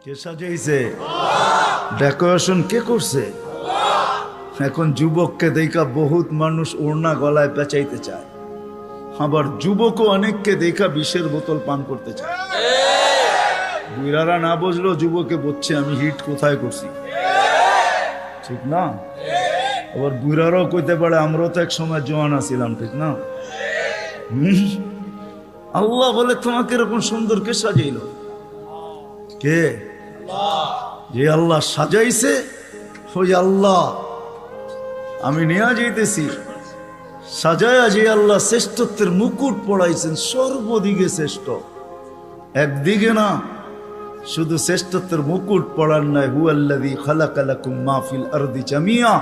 কে সাজাইছে? ডেকোরেশন কে করছে? এখন যুবককে দেখা বহুত মানুষ ওড়না গলায় পেঁচাইতে চায়, আবার যুবকও অনেককে দেখা বিষের বোতল পান করতে চায়। বুইরারা না বুঝলো যুবকে বলছে আমি হিট কোথায় করছি, ঠিক না? আবার বুইরারাও কইতে পারে আমরাও তো এক সময় জওয়ান আছিলাম, ঠিক না? আল্লাহ বলে তোমাকে এরকম সুন্দর কে সাজাইল? কে? যে আল্লাহ সাজাইছে ওই আল্লাহ আমি নিয়ে যাইতেছি। সাজায়া যে আল্লাহ শ্রেষ্ঠত্বের মুকুট পড়াইছেন, সর্বদিকে শ্রেষ্ঠ, একদিকে না। শুধু শ্রেষ্ঠত্বের মুকুট পড়ার নাই, হুয়াল্লাযী খালাকা লাকুম মা ফিল আরদি জামিয়া,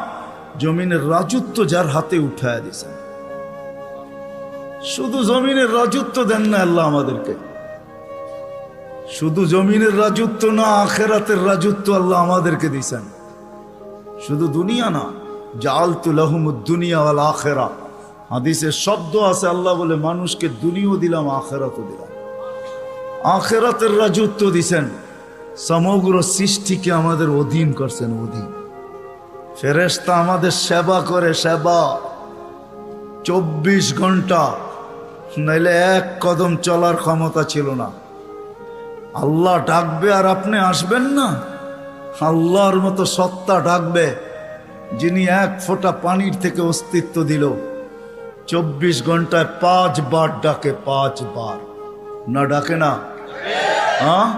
জমিনের রাজত্ব যার হাতে উঠায়া দিয়েছেন। শুধু জমিনের রাজত্ব দেন না আল্লাহ আমাদেরকে, শুধু জমিনের রাজত্ব না, আখিরাতের রাজত্ব আল্লাহ আমাদেরকে দিয়েছেন। শুধু দুনিয়া না, জাআলতু লাহুমুদ দুনিয়া ওয়াল আখিরা, হাদিসে শব্দ আছে আল্লাহ বলে মানুষকে দুনিয়াও দিলাম আখিরাতও দিলাম। আখিরাতের রাজত্ব দিয়েছেন, সমগ্র সৃষ্টিকে আমাদের অধীন করছেন, অধীন। ফেরেশতা আমাদের সেবা করে, সেবা 24 ঘন্টা, নাইলে এক কদম চলার ক্ষমতা ছিল না। আল্লাহ ডাকবে আর আপনি আসবেন না? আল্লাহর মতো সত্তা ডাকবে যিনি এক ফোঁটা পানির থেকে অস্তিত্ব দিল, 24 ঘন্টায় 5 বার ডাকে, 5 বার। না ডাকে না? হ্যাঁ,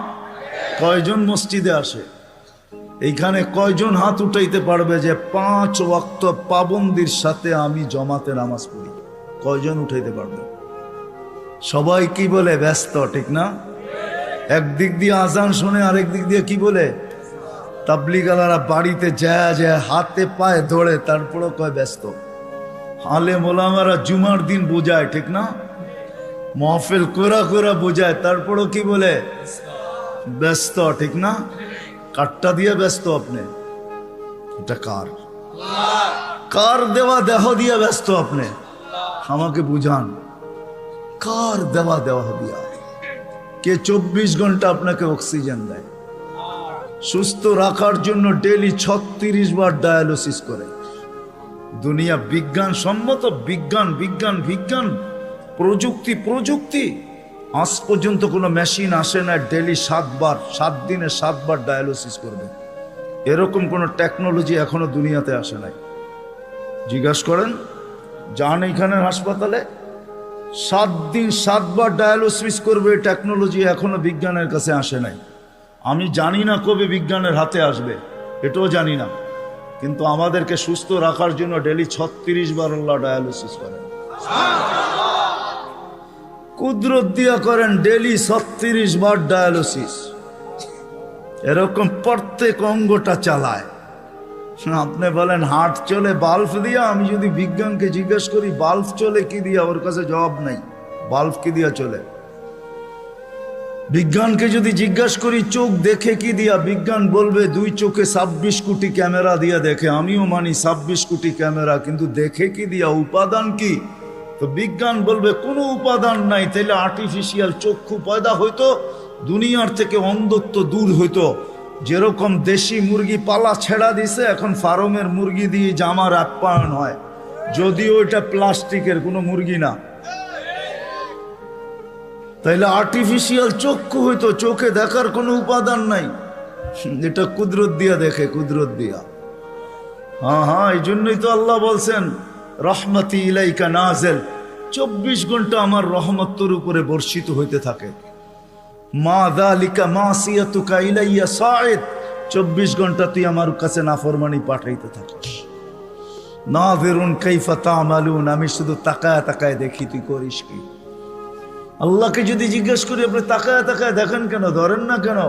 কয়জন মসজিদে আসে? এইখানে কয়জন হাত উঠাইতে পারবে যে 5 ওয়াক্ত পাবন্দির সাথে আমি জমাতে নামাজ পড়ি? কয়জন উঠাইতে পারবে? সবাই কি বলে? ব্যস্ত, ঠিক না? একদিক দিয়ে আজান শুনে, আরেক দিক দিয়ে কি বলে? তাবলিগালারা বাড়িতে যায় যায় হাতে পায়ে ধরে, তারপরও কয় ব্যস্ত। আলেম ওলামারা জুমার দিন বোঝায়, ঠিক না? মাহফিল কোরা কোরা বোঝায়, তারপরও কি বলে? ব্যস্ত, ঠিক না? কাটটা দিয়ে ব্যস্ত আপনি? এটা কার? কার দেওয়া দেহ দিয়ে ব্যস্ত আপনি? আমাকে বুঝান, কার দেওয়া দেহ দিয়া? কে 24 ঘন্টা আপনাকে অক্সিজেন দেয়? সুস্থ রাখার জন্য ডেইলি 36 বার ডায়ালিসিস করে। দুনিয়া বিজ্ঞান সম্মত, বিজ্ঞান বিজ্ঞান বিজ্ঞান, প্রযুক্তি প্রযুক্তি, আজ পর্যন্ত কোনো মেশিন আসে না ডেইলি 7 বার, 7 দিনে 7 বার ডায়ালিসিস করবে। এরকম কোনো টেকনোলজি এখনো দুনিয়াতে আসে নাই। জিজ্ঞাসা করেন, যান এইখানের হাসপাতালে, 7 দিন 7 বার ডায়ালিসিস করবে, টেকনোলজি এখনো বিজ্ঞানের কাছে আসে নাই। আমি জানি না কবে বিজ্ঞানের হাতে আসবে, এটাও জানি না, কিন্তু আমাদেরকে সুস্থ রাখার জন্য ডেইলি 36 বার আল্লাহ ডায়ালিসিস করেন। কুদরত দিয়া করেন ডেইলি 36 বার ডায়ালিসিস। এরকম প্রত্যেক অঙ্গটা চালায়। আপনি বলেন হার্ট চলে বাল্ব দিয়া, আমি যদি বিজ্ঞানকে জিজ্ঞেস করি বাল্ব চলে কি দিয়া, ওর কাছে জবাব নাই। বাল্ব কি দিয়া চলে? বিজ্ঞানকে যদি জিজ্ঞাসা করি চোখ দেখে কি দিয়া, বিজ্ঞান বলবে 2 চোখে 26 কোটি ক্যামেরা দিয়া দেখে। আমিও মানি 26 কোটি ক্যামেরা, কিন্তু দেখে কি দিয়া? উপাদান কি? তো বিজ্ঞান বলবে কোনো উপাদান নাই। তাইলে আর্টিফিশিয়াল চক্ষু পয়দা হইতো, দুনিয়ার থেকে অন্ধত্ব দূর হইতো। যেরকম দেশি মুরগি পালা ছেড়া দিছে, এখন ফার্মের মুরগি দিয়ে জামার আপ্যায়ন হয়, যদিও এটা প্লাস্টিকের কোনো মুরগি না। তাইলে আর্টিফিশিয়াল চক্ষু হইতো, চোখে দেখার কোনো উপাদান নাই। এটা কুদরত দিয়া দেখে, কুদরত দিয়া। হ্যাঁ হ্যাঁ, এই জন্যই তো আল্লাহ বলছেন রহমতি ইলাইকা নাজেল, 24 ঘন্টা আমার রহমত তোর উপরে বর্ষিত হইতে থাকে। মা যালিকা মাসিয়াতুকা ইলাইয়া সাঈদ, 24 ঘন্টা তুই আমার কাছে নাফরমানি পাঠাইতে থাকিস। নাযিরুন কাইফা তা'মালুন, আমি শুধু তাকায় তাকায় দেখি তুই করিস কি। আল্লাহকে যদি জিজ্ঞেস করি আপনি তাকায় তাকায় দেখেন কেন, ধরেন না কেন?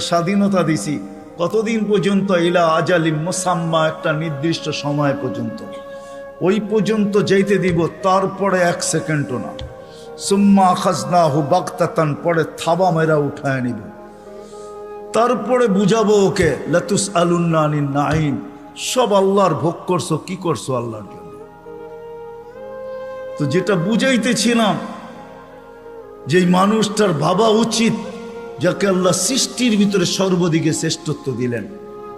স্বাধীনতা দিছি কতদিন পর্যন্ত? ইলা আজালিম মুসাম্মা, একটা নির্দিষ্ট সময় পর্যন্ত। ওই পর্যন্ত যেতে দিব, তারপরে 1 সেকেন্ডও না। সুম্মা আখাযনাহু বাগতাতান, পরে থাবা মেরা উঠায় নিব। তারপরে বুঝাবো ওকে লাতুসআলুন্না আনিন নাঈম, সব আল্লাহর ভোগ করছো, কি করছো আল্লাহর জন্য। তো যেটা বুঝাইতেছিলাম, যে মানুষটার ভাবা উচিত যাকে আল্লাহ সৃষ্টির ভিতরে সর্বদিকে শ্রেষ্ঠত্ব দিলেন,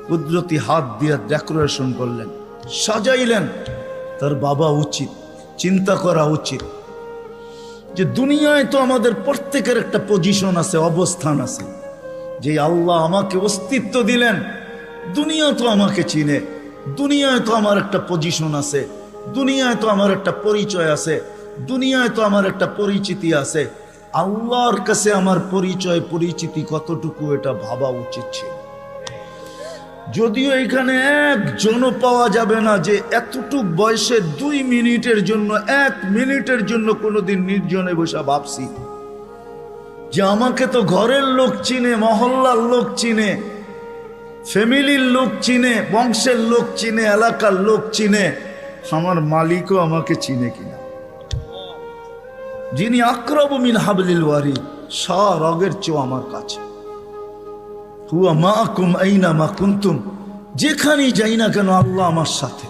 কুদরতি হাত দিয়ে ডেকোরেশন করলেন, সাজাইলেন, তার বাবা উচিত চিন্তা করা উচিত যে দুনিয়ায় তো আমাদের প্রত্যেকের একটা পজিশন আছে, অবস্থান আছে। যে আল্লাহ আমাকে অস্তিত্ব দিলেন, দুনিয়া তো আমাকে চিনে, দুনিয়ায় তো আমার একটা পজিশন আছে, দুনিয়ায় তো আমার একটা পরিচয় আছে, দুনিয়ায় তো আমার একটা পরিচিতি আছে। আল্লাহর কাছে আমার পরিচয় পরিচিতি কতটুকু, এটা ভাবা উচিত ছিল। যদিও এখানে একজনও পাওয়া যাবে না যে এতটুক বয়সে 2 মিনিটের জন্য, 1 মিনিটের জন্য কোনোদিন নির্জনে বসে ভাবছি যে আমাকে তো ঘরের লোক চিনে, মহল্লার লোক চিনে, ফ্যামিলির লোক চিনে, বংশের লোক চিনে, এলাকার লোক চিনে, আমার মালিকও আমাকে চিনে কিনা। যিনি আকরাবু মিন হাবলিল ওয়ারিদ, রগের চেয়েও আমার কাছে। হুয়া মাআকুম আইনা মা কুনতুম, যেখানেই যাই না কেন আল্লাহ আমার সাথে।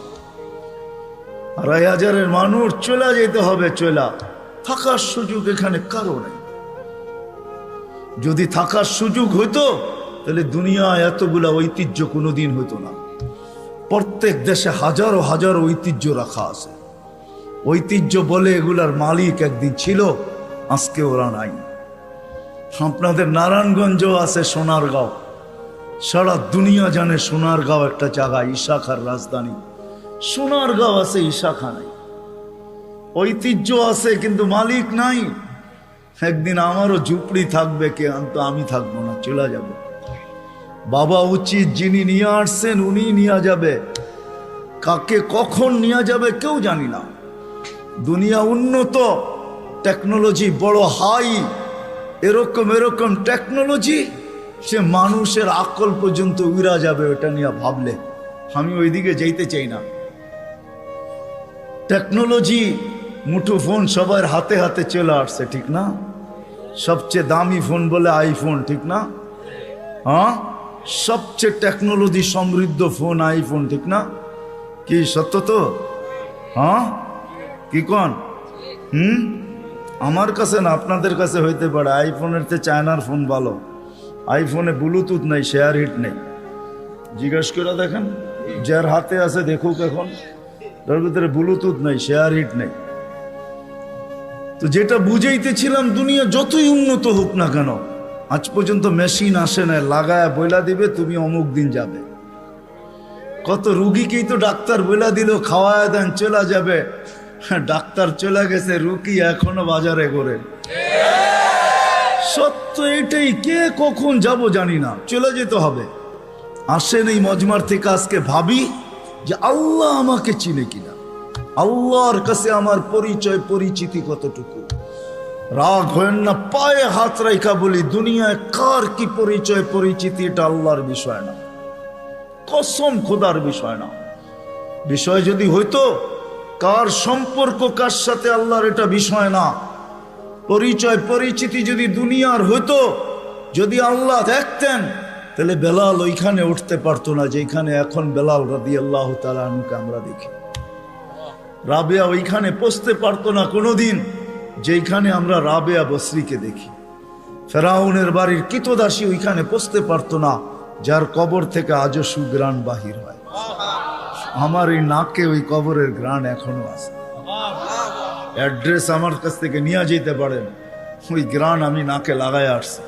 2,500 মানুষ চলে যেতে হবে, চলা থাকার সুযোগ এখানে কারো নেই। যদি থাকার সুযোগ হইতো তাহলে দুনিয়ায় এতগুলা ঐতিহ্য কোনোদিন হইতো না। প্রত্যেক দেশে হাজারো হাজারো ঐতিহ্য রাখা আছে। ঐতিহ্য বলে এগুলার মালিক একদিন ছিল, আজকে ওরা নাই। আপনাদের নারায়ণগঞ্জও আছে, সোনারগাঁও, সারা দুনিয়া জানে সোনারগাঁও একটা জায়গা, ঈশাখার রাজধানী। সোনারগাঁও আছে, ঈশাখা নাই। ঐতিহ্য আছে কিন্তু মালিক নাই। একদিন আমারও ঝুপড়ি থাকবে, কে তো আমি থাকবো না, চলে যাব। বাবা উচিত, যিনি নিয়ে আসছেন উনি নিয়ে যাবে, কাকে কখন নিয়ে যাবে কেউ জানি না। দুনিয়া উন্নত, টেকনোলজি বড় হাই, এরকম টেকনোলজি সে মানুষের আকল পর্যন্ত উড়া যাবে। ওটা নিয়ে ভাবলে আমি ওইদিকে যেতে চাই না। টেকনোলজি, মুঠো ফোন সবার হাতে হাতে চলে আসছে, ঠিক না? সবচেয়ে দামি ফোন বলে আইফোন, ঠিক না? হ্যাঁ, সবচেয়ে টেকনোলজি সমৃদ্ধ ফোন আইফোন, ঠিক না? কি সত্য তো? হ্যাঁ, কি কোন? আমার কাছে না, আপনাদের কাছে হইতে পারে। আইফোনের চেয়ে চায়নার ফোন ভালো। আইফোনে ব্লুটুথ নেই, শেয়ার হিট নেই। জিজ্ঞেস করে দেখেন, যার হাতে আছে দেখুক, এখন তার ভিতরে ব্লুটুথ নেই, শেয়ার হিট নেই। তো যেটা বুঝাইতেছিলাম, দুনিয়া যতই উন্নত হোক না কেন, আজ পর্যন্ত মেশিন আসে না লাগায় বইলা দিবে তুমি অমুক দিন যাবে। কত রুগীকেই তো ডাক্তার বইলা দিল খাওয়ায় দেন চলে যাবে, ডাক্তার চলে গেছে, রুগী এখনো বাজারে ঘোরে। সত্য এটাই, কে কখন যাব জানি না, চলে যেতে হবে। আসেন এই মজমার থেকে আজকে ভাবি যে আল্লাহ আমাকে চিনে কিনা, আল্লাহর কাছে আমার পরিচয় পরিচিতি কতটুকু। রাগ হয়েন না, পায়ে হাত রাইখা বলি, দুনিয়ায় কার কি পরিচয় পরিচিতি এটা আল্লাহর বিষয় না, কসম খোদার বিষয় না। বিষয় যদি হইতো কার সম্পর্ক কার সাথে, আল্লাহর এটা বিষয় না। পরিচয় পরিচিতি যদি দুনিয়ার হইতো, যদি আল্লাহ দেখতেন, তাহলে বেলাল ওইখানে উঠতে পারতো না যেখানে এখন বেলাল রাদিয়াল্লাহু তাআলা আনহুকে আমরা দেখি। রাবেয়া ওইখানে পৌঁছতে পারতো না কোনোদিন যেখানে আমরা রাবেয়া বসরিকে দেখি। ফেরাউনের বাড়ির কিতদাসী ওইখানে পৌঁছতে পারতো না যার কবর থেকে আজও সুগ্রাণ বাহির হয়। আমার এই নাকে ওই কবরের গ্রাণ এখনো আছে। অ্যাড্রেস আমার কাছ থেকে নিয়ে যেতে পারেন, ওই গ্রাণ আমি নাকে লাগায় আসছি।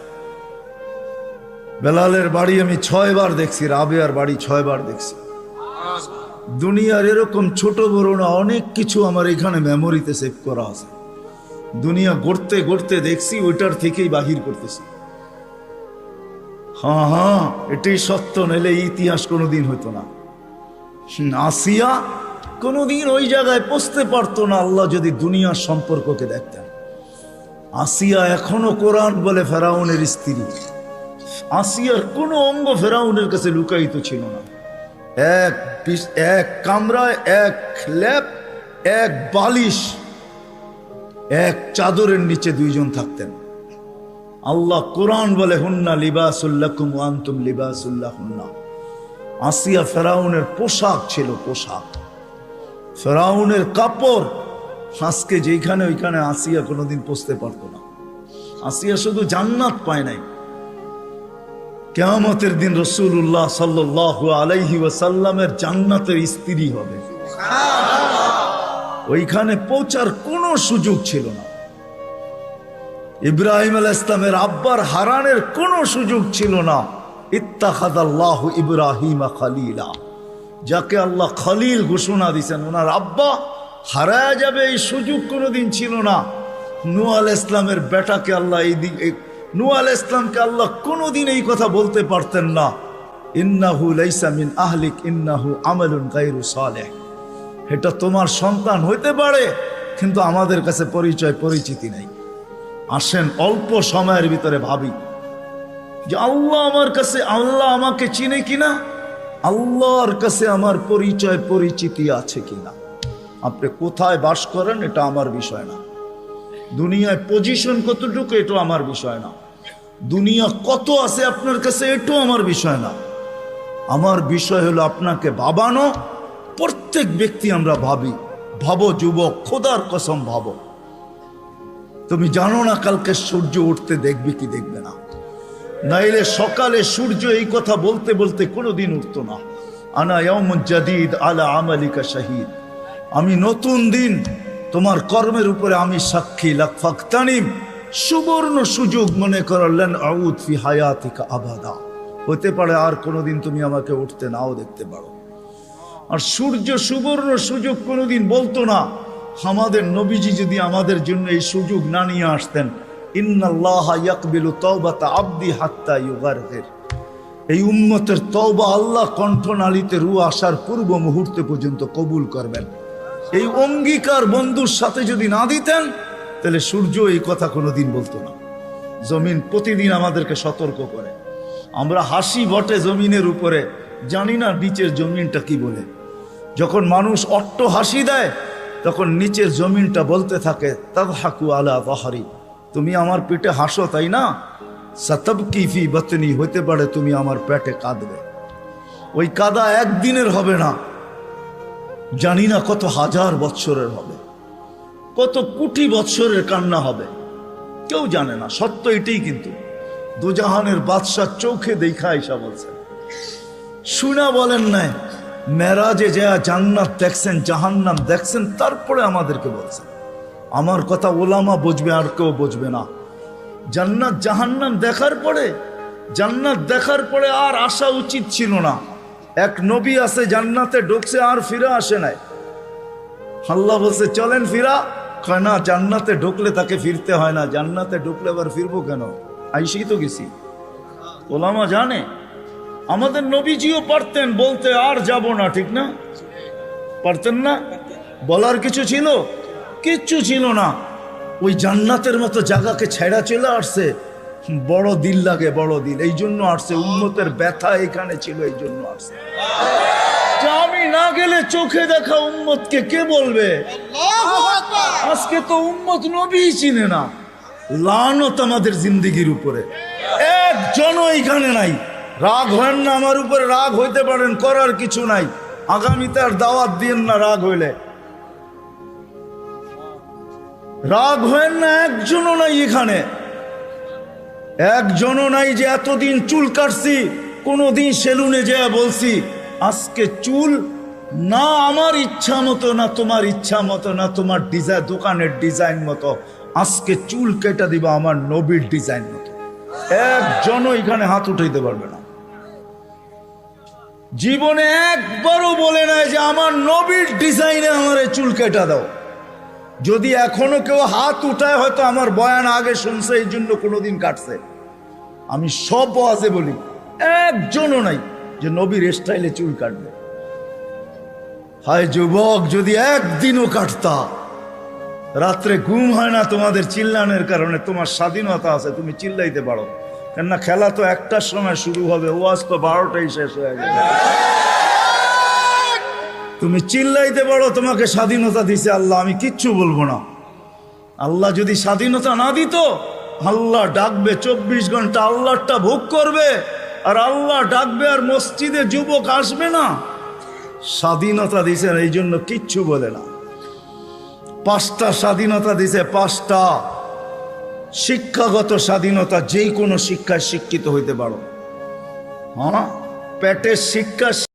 বেলালের বাড়ি আমি 6 বার দেখছি, রাবেয়ার বাড়ি 6 বার দেখছি। দুনিয়ার এরকম ছোট বড় না, অনেক কিছু আমার এখানে মেমোরিতে সেভ করা আছে। দুনিয়া গড়তে গড়তে দেখছি, ওইটার থেকেই বাহির করতেছি। হ্যাঁ, এটাই সত্য, নাইলে ইতিহাস কোনোদিন হইতো না। আসিয়া কোনোদিন ওই জায়গায় পৌঁছতে পারতো না আল্লাহ যদি দুনিয়ার সম্পর্ককে দেখতেন। আসিয়া এখনো কোরআন বলে ফেরাউনের স্ত্রী। আসিয়ার কোনো অঙ্গ ফেরাউনের কাছে লুকায়িত ছিল না। এক কামরায়, এক ল্যাপ, এক বালিশ, এক চাদরের নিচে 2 জন থাকতেন। আল্লাহ কোরআন বলে হুন্না লিবাসুল লাকুম ওয়া আনতুম লিবাসুল লাহুন্না। আসিয়া ফেরাউনের পোশাক ছিল, পোশাক ফেরাউনের কাপড়। আজকে যেখানে ওইখানে আসিয়া কোনোদিন পৌঁছতে পারতো না। আসিয়া শুধু জান্নাত পায় নাই, কিয়ামতের দিন রাসূলুল্লাহ সাল্লাল্লাহু আলাইহি ওয়াসাল্লামের জান্নাতের স্ত্রী হবে। ওইখানে পৌঁছার কোনো সুযোগ ছিল না। ইব্রাহিম আলাইহিস সালামের আব্বার হারানের কোনো সুযোগ ছিল না। ইত্তাখাযাল্লাহু ইব্রাহিমা খলিলা, যাকে আল্লাহ খলিল ঘোষণা দিয়েছেন, ওনার আব্বা হারায়া যাবে এই সুযোগ কোনোদিন ছিল না। নূহ আলাইহিস সালামের বেটাকে আল্লাহ নূহ আলাইহিস সালামকে আল্লাহ কোনোদিন এই কথা বলতে পারতেন না, ইন্নাহু লাইসা মিন আহলিক ইন্নাহু আমালুন গায়রু সালেহ। এটা তোমার সন্তান হইতে পারে, কিন্তু আমাদের কাছে পরিচিতি নেই। আসেন অল্প সময়ের ভিতরে ভাবি যে আল্লাহ আমাকে চিনে কিনা, আল্লাহর কাছে আমার পরিচিতি আছে কিনা। আপনি কোথায় বাস করেন এটা আমার বিষয় না, দুনিয়ায় পজিশন কতটুকু এটা আমার বিষয় না, দুনিয়া কত আছে আপনার কাছে এটাও আমার বিষয় না। আমার বিষয় হলো আপনাকে ভাবানো। প্রত্যেক ব্যক্তি আমরা ভাবো যুবক, খোদার কসম ভাবো, তুমি জানো না কালকে সূর্য উঠতে দেখবে কি দেখবে না। নাইলে সকালে সূর্য এই কথা বলতে বলতে কোনোদিন উঠতো না, আনা ইয়াউমুন জাদীদ আলা আমালিকা শাহীদ, আমি নতুন দিন তোমার কর্মের উপরে আমি সাক্ষী। লাফাকতানিম, সুবর্ণ সুযোগ মনে করলেন, আউদ ফি হায়াতিকা আবাদা, হতে পারে আর কোনোদিন তুমি আমাকে উঠতে নাও দেখতে পারো। আর সূর্য সুবর্ণ সুযোগ কোনোদিন বলতো না। আমাদের নবীজি যদি আমাদের জন্য এই সুযোগ না নিয়ে আসতেন, ইন্নাল্লাহা ইয়াকবিলু তাওবাতা আবদি হাত্তা ইউগারগির, এই উম্মতের তওবা আল্লাহ কণ্ঠনালীতে রূহ আসার পূর্ব মুহূর্তে পর্যন্ত কবুল করবেন, এই অঙ্গীকার বন্ধুর সাথে যদি না দিতেন, তাহলে সূর্য এই কথা কোনোদিন বলতো না। জমিন প্রতিদিন আমাদেরকে সতর্ক করে। আমরা হাসি বটে জমিনের উপরে, জানি না নিচের জমিনটা কি বলে। যখন মানুষ অট্ট হাসি দেয়, তখন নিচের জমিনটা বলতে থাকে, তাদহাকু আলা যাহরি, তুমি আমার পেটে হাসো তাই না, সাতাবকি ফি বাতনি, হতে পারে তুমি আমার পেটে কাঁদবে। ওই কাদা একদিনের হবে না, জানি না কত হাজার বৎসরের হবে, কত কোটি বৎসরের কান্না হবে, কেউ জানে না। সত্য এটাই, কিন্তু দুজাহানের বাদশাহ চোখে দেখা আইসা বলছেন, শুনা বলেন নাই, মেরাজে যা জান্নাত দেখছেন, জাহান্নাম দেখছেন, তারপরে আমাদেরকে বলছেন। আমার কথা ওলামা বুঝবে, আর কেউ বুঝবে না। জান্নাত জাহান্নাম দেখার পরে আর আসা উচিত ছিল না। এক নবী আছে জান্নাতে ঢুকছে আর ফিরে আসে নাই। আল্লাহ বলছে চলেন ফিরা, কয় না, জান্নাতে ঢুকলে তাকে ফিরতে হয় না, জান্নাতে ঢুকলে আবার ফিরবো কেন, আইসেই তো গেছি। ওলামা জানে, আমাদের নবীজিও পারতেন বলতে আর যাব না, ঠিক না? পারতেন না? বলার কিছু ছিল? কিচ্ছু ছিল না। ওই জান্নাতের মতো জায়গাকে ছেড়া চলে আসছে, বড় দিল লাগে, বড় দিল, এই জন্য আসছে। উম্মতের ব্যথা এখানে ছিল, এই জন্য আসছে। আমি না গেলে চোখে দেখা উম্মতকে কে বলবে? আজকে তো উম্মত নবী চিনে না। লানত আমাদের জিন্দেগির উপরে, একজনও এখানে নাই। রাগ হয় না আমার উপরে, রাগ হইতে পারেন, করার কিছু নাই। আগামীতে আর দাওয়াত দিয়েন না রাগ হইলে, রাগ হয় না। একজনও নাই এখানে, একজনও নাই যে এতদিন চুল কাটছি, কোনোদিন সেলুনে যেয়ে বলছি আজকে চুল না আমার ইচ্ছা মতো, না তোমার ইচ্ছা মতো, না তোমার ডিজাইন দোকানের ডিজাইন মতো, আজকে চুল কেটে দিবা আমার নবীর ডিজাইন মতো। একজনও এখানে হাত উঠাইতে পারবে না। জীবনে একবারও বলে নাই যে আমার নবীর ডিজাইনে আমার চুল কেটে দাও। যদি এখনো কেউ হাত উঠায়, হয়তো আমার বয়ান আগে শুনছে, এই জন্য কোনোদিন কাটছে। আমি সব ওয়াজে বলি, একজনও নাই যে নবীর স্টাইলে চুল কাটবে। হায় যুবক, যদি একদিনও কাটতা। রাত্রে ঘুম হয় না তোমাদের চিল্লানোর কারণে। তোমার স্বাধীনতা আছে, তুমি চিল্লাইতে পারো, কেননা খেলা তো 1টার সময় শুরু হবে, ওয়াজ তো 12টায় শেষ হয়ে যাবে। তুমি চিল্লাইতে পারো, তোমাকে স্বাধীনতা দিছে আল্লাহ, আমি কিচ্ছু বলবো না। আল্লাহ যদি স্বাধীনতা না দিত, আল্লাহ ডাকবে 24 ঘন্টা, আল্লাহটা ভোগ করবে, আর আল্লাহ ডাকবে আর মসজিদে যুবক আসবে না। স্বাধীনতা দিছেন, এই জন্য কিচ্ছু বলে না। 5টা স্বাধীনতা দিছে, 5টা। শিক্ষাগত স্বাধীনতা, যেই কোনো শিক্ষায় শিক্ষিত হইতে পারো। হ্যাঁ, পেটের শিক্ষা